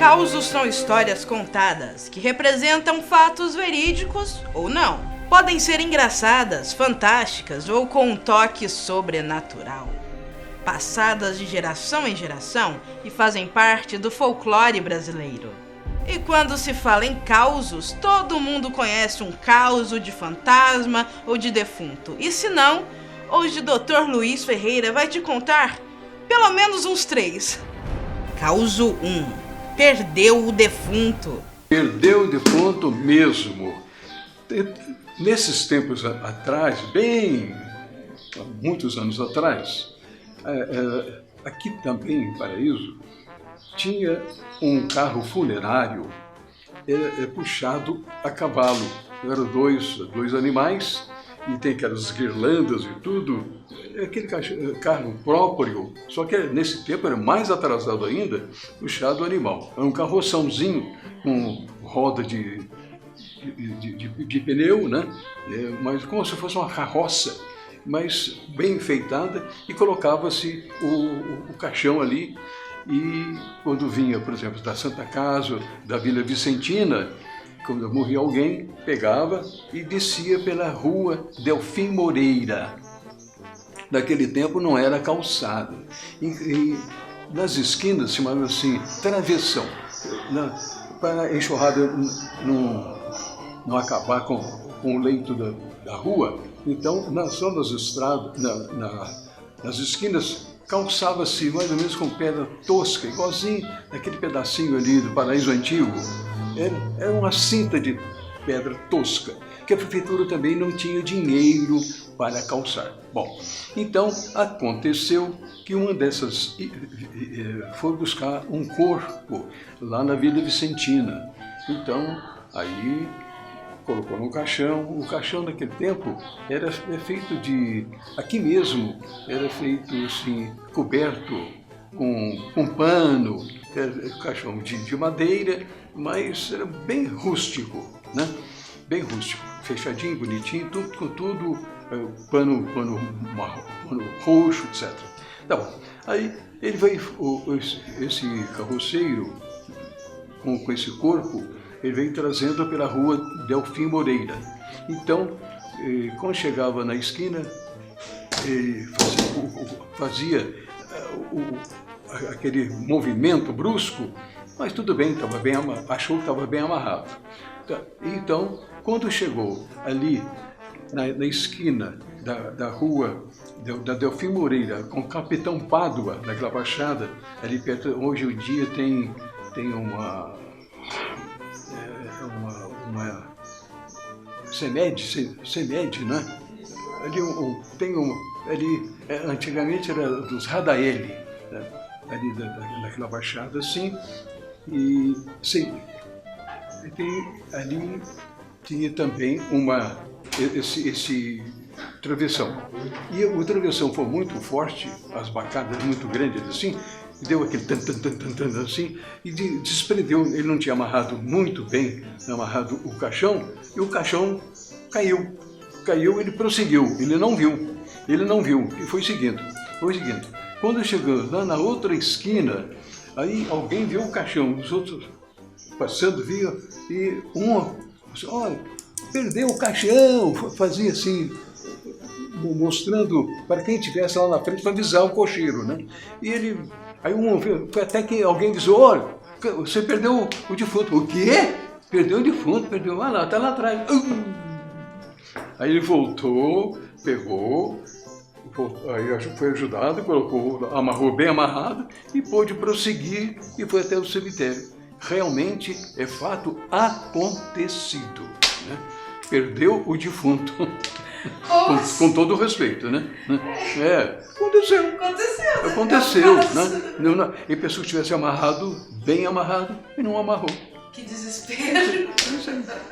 Causos são histórias contadas que representam fatos verídicos ou não. Podem ser engraçadas, fantásticas ou com um toque sobrenatural. Passadas de geração em geração e fazem parte do folclore brasileiro. E quando se fala em causos, todo mundo conhece um causo de fantasma ou de defunto. E se não, hoje Dr. Luiz Ferreira vai te contar pelo menos uns 3. Causo 1. Perdeu o defunto. Perdeu o defunto mesmo. Nesses tempos atrás, bem há muitos anos atrás, aqui também em Paraíso, tinha um carro funerário puxado a cavalo. Eram dois animais, e tem aquelas guirlandas e tudo. Aquele carro próprio, só que nesse tempo era mais atrasado ainda, puxado animal. Era um carroçãozinho com roda de pneu, né? Mas como se fosse uma carroça, mas bem enfeitada, e colocava-se o caixão ali. E quando vinha, por exemplo, da Santa Casa, da Vila Vicentina, quando morria alguém, pegava e descia pela rua Delfim Moreira. Naquele tempo não era calçada. E nas esquinas se chamava assim, travessão, para a enxurrada não acabar com o leito da rua. Então, só nas estradas, nas esquinas, calçava-se mais ou menos com pedra tosca, igualzinho aquele pedacinho ali do Paraíso Antigo. Era uma cinta de pedra tosca, que a prefeitura também não tinha dinheiro para calçar. Bom, então aconteceu que uma dessas foi buscar um corpo lá na Vila Vicentina. Então, aí colocou no caixão. O caixão naquele tempo era feito aqui mesmo, era feito assim, coberto com pano, caixão de madeira, mas era bem rústico, né? Bem rústico, fechadinho, bonitinho, tudo com tudo, pano roxo, etc. Tá bom. Aí ele veio, esse carroceiro, com esse corpo, ele veio trazendo pela rua Delfim Moreira. Então, quando chegava na esquina, fazia aquele movimento brusco, mas tudo bem, achou que estava bem amarrado. Então, quando chegou ali na esquina da rua da Delfim Moreira, com o Capitão Pádua, naquela baixada, ali perto, hoje em dia tem uma CEMED, né? Ali antigamente era dos Radaeli, né? Ali daquela baixada assim, e sim, ali tinha também esse travessão. E o travessão foi muito forte, as bancadas muito grandes assim, deu aquele tan assim, e desprendeu. Ele não tinha amarrado muito bem, o caixão, e o caixão caiu. Ele prosseguiu, ele não viu, e foi seguindo. Quando chegou lá na outra esquina, aí alguém viu o caixão, os outros passando, viam, e disse, olha, perdeu o caixão, fazia assim, mostrando para quem estivesse lá na frente para avisar o cocheiro, né? E ele, aí foi até que alguém avisou, olha, você perdeu o defunto. O quê? Perdeu o defunto, ah lá, está lá atrás. Aí ele voltou, pegou, aí foi ajudado, amarrou bem amarrado e pôde prosseguir e foi até o cemitério. Realmente é fato acontecido, né? Perdeu o defunto. Com todo o respeito, né? Aconteceu, né? E pessoa que tivesse amarrado, bem amarrado, e não amarrou. Que desespero!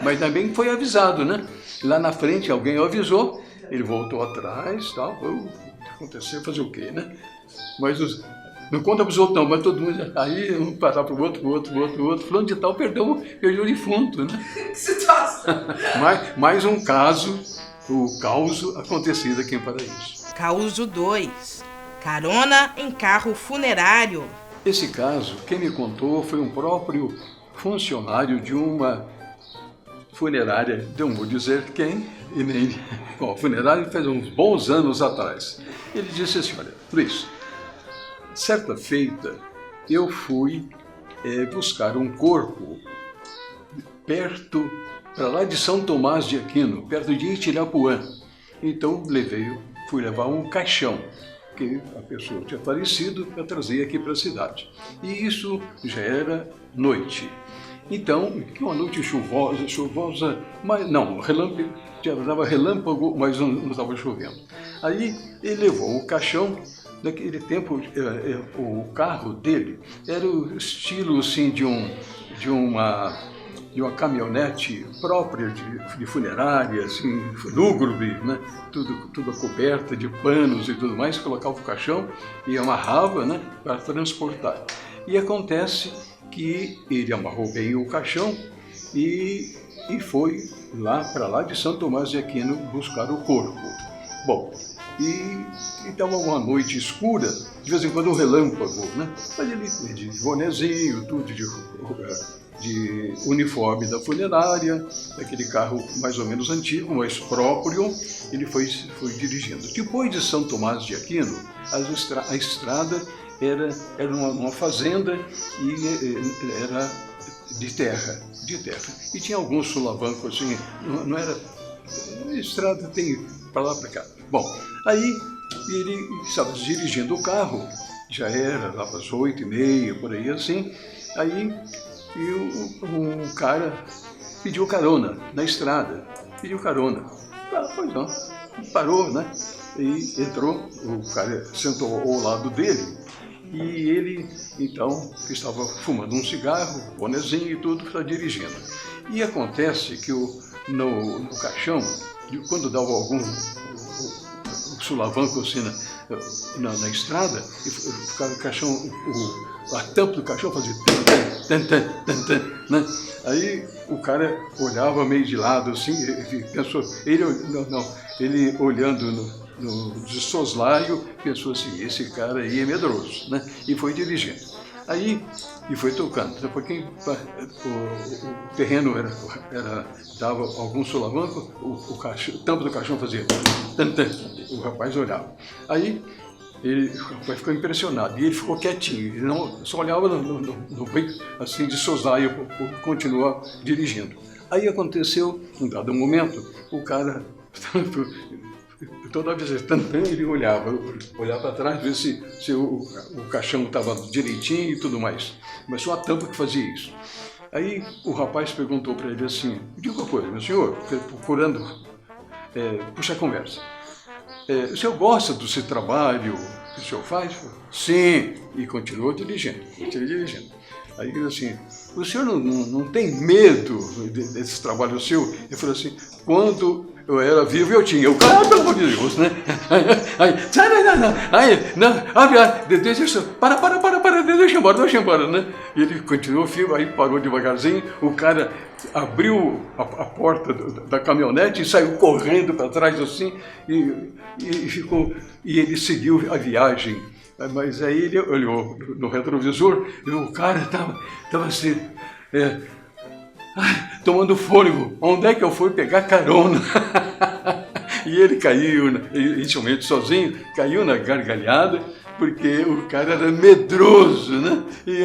Mas também foi avisado, né? Lá na frente alguém avisou, ele voltou atrás, tal, aconteceu, fazer o quê, né? Mas não conta para os outros não, mas todo mundo, aí um passar para o outro, fulano de tal perdeu o defunto, né? Que situação! Mais um caso, o caos acontecido aqui em Paraíso. Causo 2. Carona em carro funerário. Esse caso, quem me contou foi um próprio funcionário de uma funerária, não vou dizer quem, e nem qual funerária, faz uns bons anos atrás. Ele disse assim, olha, Luiz, certa feita eu fui buscar um corpo perto, para lá de São Tomás de Aquino, perto de Itirapuã. Então fui levar um caixão, que a pessoa tinha falecido, eu trazia aqui para a cidade. E isso já era noite. Então, que uma noite chuvosa, mas não, relâmpago, dava relâmpago, mas não estava chovendo. Aí ele levou o caixão. Naquele tempo, o carro dele era o estilo assim, de uma caminhonete própria de funerária, assim, lúgubre, né? Tudo coberta de panos e tudo mais, colocava o caixão e amarrava, né, para transportar. E acontece que ele amarrou bem o caixão e foi para lá de São Tomás de Aquino buscar o corpo. Bom, e estava uma noite escura, de vez em quando um relâmpago, né? Mas ele de bonezinho, tudo de uniforme da funerária, daquele carro mais ou menos antigo, mas próprio, ele foi dirigindo. Depois de São Tomás de Aquino, a estrada era uma fazenda e era de terra. E tinha alguns solavancos assim, não era... A estrada tem para lá para cá. Bom, aí ele estava dirigindo o carro, já era lá para as 8h30, por aí assim, aí um cara pediu carona na estrada, pois não, parou, né? E entrou, o cara sentou ao lado dele e ele, então, estava fumando um cigarro, bonezinho e tudo, está dirigindo. E acontece que no caixão, quando dava algum sulavanco assim na estrada, o caixão, a tampa do caixão fazia né? Aí o cara olhava meio de lado assim, pensou, ele olhando no soslaio, pensou assim, esse cara aí é medroso, né? E foi dirigindo. Aí, e foi tocando, porque o terreno dava algum solavanco, o tampo do caixão fazia, o rapaz olhava. Aí, o rapaz ficou impressionado, e ele ficou quietinho, ele só olhava no meio, assim, de soslaio, continuar dirigindo. Aí aconteceu, num dado momento, o cara... Toda vez ele olhava para trás, ver se o caixão estava direitinho e tudo mais. Mas só a tampa que fazia isso. Aí o rapaz perguntou para ele assim, diga uma coisa, meu senhor, procurando puxar conversa. O senhor gosta do seu trabalho que o senhor faz? Sim, e continuou dirigindo. Aí ele assim, o senhor não tem medo desse trabalho seu? Ele falou assim, quando eu era vivo eu tinha. O cara, pelo amor de Deus, né? Deixa eu... Para, deixa eu embora, né? E ele continuou firme, aí parou devagarzinho, o cara abriu a porta da caminhonete e saiu correndo para trás assim, e ficou, e ele seguiu a viagem. Mas aí ele olhou no retrovisor e o cara estava assim, tomando fôlego. Onde é que eu fui pegar carona? E ele caiu, inicialmente sozinho, caiu na gargalhada, porque o cara era medroso, né? E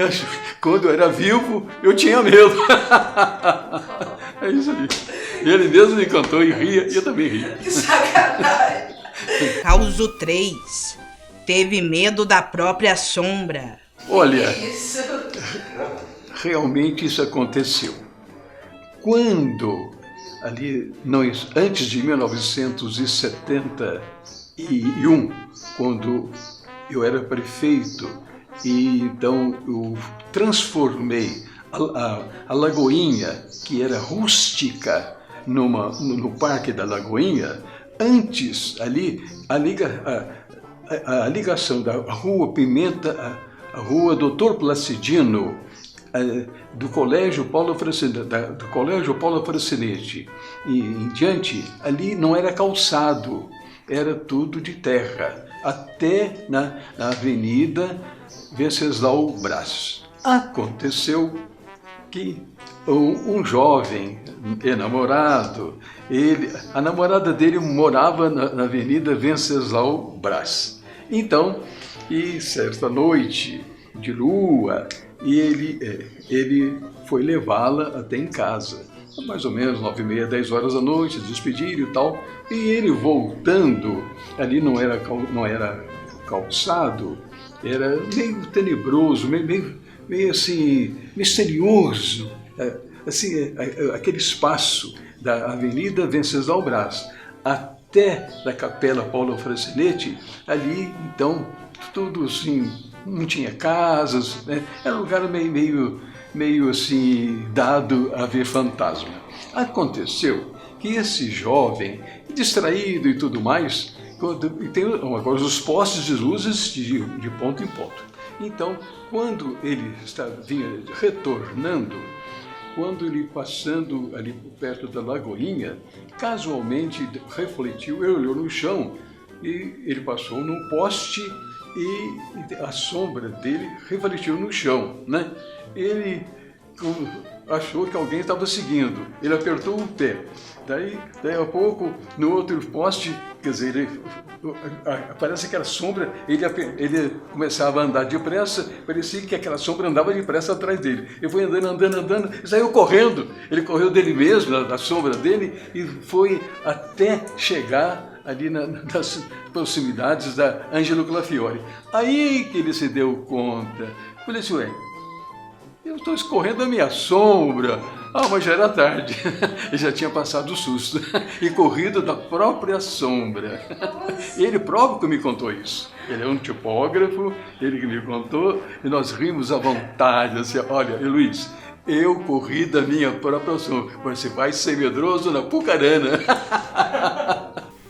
quando eu era vivo, eu tinha medo. É isso aí. Ele mesmo me contou e ria, e eu também ria. Que sacanagem! Caso 3. Teve medo da própria sombra. Olha, realmente isso aconteceu. Quando, antes de 1971, quando eu era prefeito, e então eu transformei a Lagoinha, que era rústica, no Parque da Lagoinha. Antes, ali, a ligação da Rua Pimenta, a Rua Doutor Placidino, do Colégio Paulo Francinetti e em diante, ali não era calçado, era tudo de terra, até na Avenida Venceslau Braz. Aconteceu que um jovem enamorado, a namorada dele morava na Avenida Venceslau Braz. Então, e certa noite de lua, ele foi levá-la até em casa. Mais ou menos 9h30, 10 horas da noite, despediram e tal. E ele voltando, ali não era calçado, era meio tenebroso, meio assim, misterioso, assim, aquele espaço da Avenida Venceslau Braz até da Capela Paulo Francinetti, ali, então, tudo assim, não tinha casas, né? Era um lugar meio assim, dado a ver fantasma. Aconteceu que esse jovem, distraído e tudo mais, tem agora os postes de luzes de ponto em ponto. Então, quando ele vinha retornando, quando ele passando ali perto da Lagoinha, casualmente refletiu, ele olhou no chão e ele passou num poste e a sombra dele refletiu no chão, né? Ele achou que alguém estava seguindo, ele apertou o pé. Daí a pouco, no outro poste, quer dizer, parece que aquela sombra, ele começava a andar depressa, parecia que aquela sombra andava depressa atrás dele. Ele foi andando, e saiu correndo. Ele correu dele mesmo, da sombra dele, e foi até chegar ali nas proximidades da Ângelo Glafiori. Aí que ele se deu conta. Eu falei assim, ué, eu estou escorrendo a minha sombra. Mas já era tarde. Ele já tinha passado o susto e corrido da própria sombra. Ele próprio que me contou isso. Ele é um tipógrafo, ele que me contou, e nós rimos à vontade, assim, olha, Luiz, eu corri da minha própria sombra. Você vai ser medroso na Pucarana.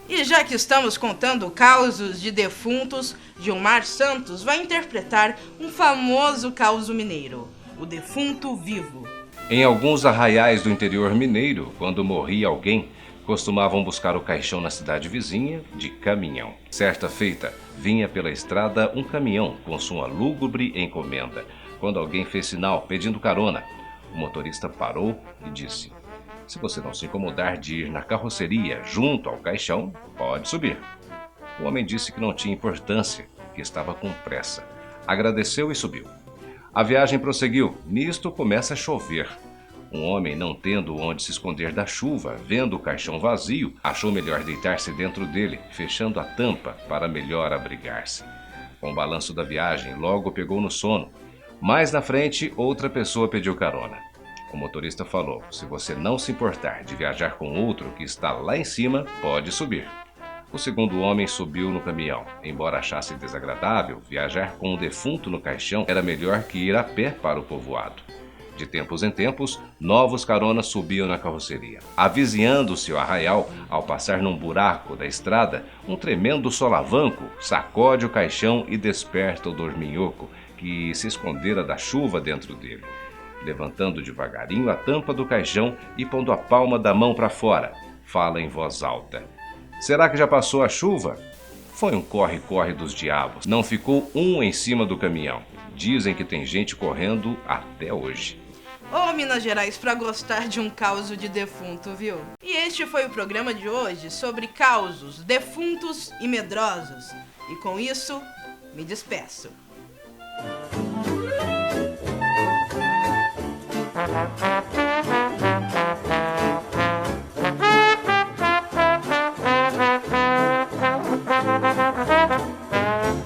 E já que estamos contando causos de defuntos, Gilmar Santos vai interpretar um famoso causo mineiro, o defunto vivo. Em alguns arraiais do interior mineiro, quando morria alguém, costumavam buscar o caixão na cidade vizinha de caminhão. Certa feita, vinha pela estrada um caminhão com sua lúgubre encomenda. Quando alguém fez sinal pedindo carona, o motorista parou e disse: "Se você não se incomodar de ir na carroceria junto ao caixão, pode subir." O homem disse que não tinha importância, que estava com pressa. Agradeceu e subiu. A viagem prosseguiu. Nisto começa a chover. Um homem, não tendo onde se esconder da chuva, vendo o caixão vazio, achou melhor deitar-se dentro dele, fechando a tampa para melhor abrigar-se. Com o balanço da viagem, logo pegou no sono. Mais na frente, outra pessoa pediu carona. O motorista falou: "Se você não se importar de viajar com outro que está lá em cima, pode subir." O segundo homem subiu no caminhão. Embora achasse desagradável, viajar com um defunto no caixão era melhor que ir a pé para o povoado. De tempos em tempos, novos caronas subiam na carroceria. Avizinhando-se o arraial, ao passar num buraco da estrada, um tremendo solavanco sacode o caixão e desperta o dorminhoco, que se escondera da chuva dentro dele. Levantando devagarinho a tampa do caixão e pondo a palma da mão para fora, fala em voz alta: "Será que já passou a chuva?" Foi um corre-corre dos diabos. Não ficou um em cima do caminhão. Dizem que tem gente correndo até hoje. Ô, Minas Gerais, pra gostar de um causo de defunto, viu? E este foi o programa de hoje sobre causos, defuntos e medrosos. E com isso, me despeço.